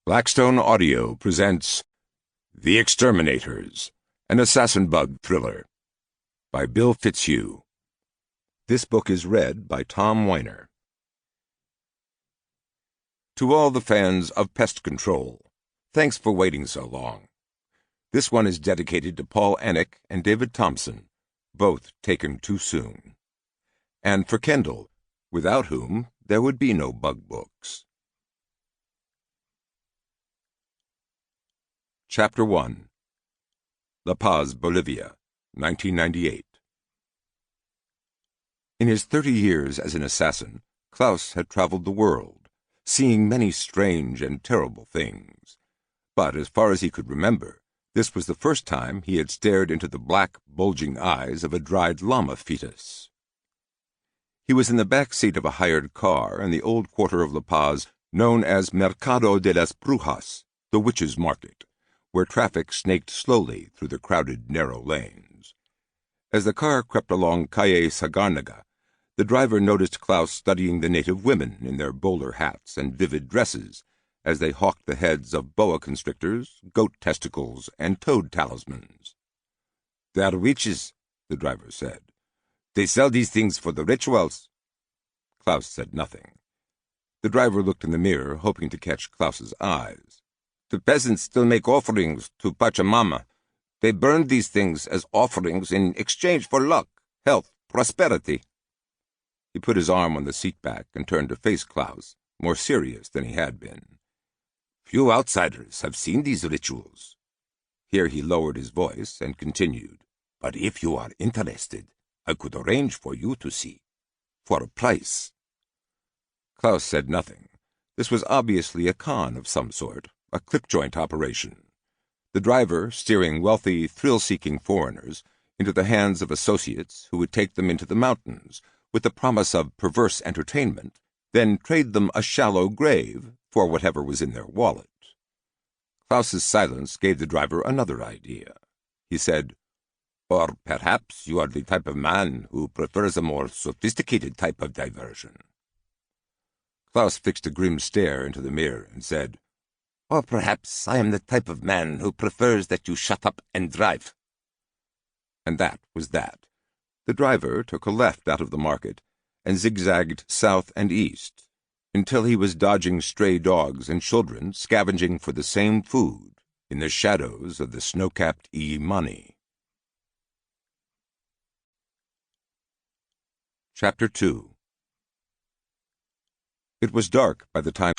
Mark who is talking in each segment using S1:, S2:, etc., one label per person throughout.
S1: Blackstone Audio presents The Exterminators, an assassin bug thriller, by Bill Fitzhugh. This book is read by Tom Weiner. To all the fans of pest control, thanks for waiting so long. This one is dedicated to Paul Annick and David Thompson, both taken too soon. And for Kendall, without whom there would be no bug books. Chapter 1. La Paz, Bolivia, 1998. In his 30 years as an assassin, Klaus had traveled the world, seeing many strange and terrible things. But as far as he could remember, this was the first time he had stared into the black, bulging eyes of a dried llama fetus. He was in the back seat of a hired car in the old quarter of La Paz known as Mercado de las Brujas, the Witches' Market, where traffic snaked slowly through the crowded, narrow lanes. As the car crept along Calle Sagarnaga, the driver noticed Klaus studying the native women in their bowler hats and vivid dresses as they hawked the heads of boa constrictors, goat testicles, and toad talismans. "They're witches," the driver said. "They sell these things for the rituals." Klaus said nothing. The driver looked in the mirror, hoping to catch Klaus's eyes. "The peasants still make offerings to Pachamama. They burn these things as offerings in exchange for luck, health, prosperity." He put his arm on the seat back and turned to face Klaus, more serious than he had been. "Few outsiders have seen these rituals." Here he lowered his voice and continued, "But if you are interested, I could arrange for you to see. For a price." Klaus said nothing. This was obviously a con of some sort. A clip-joint operation. The driver steering wealthy, thrill-seeking foreigners into the hands of associates who would take them into the mountains with the promise of perverse entertainment, then trade them a shallow grave for whatever was in their wallet. Klaus's silence gave the driver another idea. He said, "Or perhaps you are the type of man who prefers a more sophisticated type of diversion." Klaus fixed a grim stare into the mirror and said, "Or perhaps I am the type of man who prefers that you shut up and drive." And that was that. The driver took a left out of the market and zigzagged south and east until he was dodging stray dogs and children scavenging for the same food in the shadows of the snow-capped Imani. Chapter 2. It was dark by the time...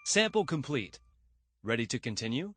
S2: Sample complete. Ready to continue?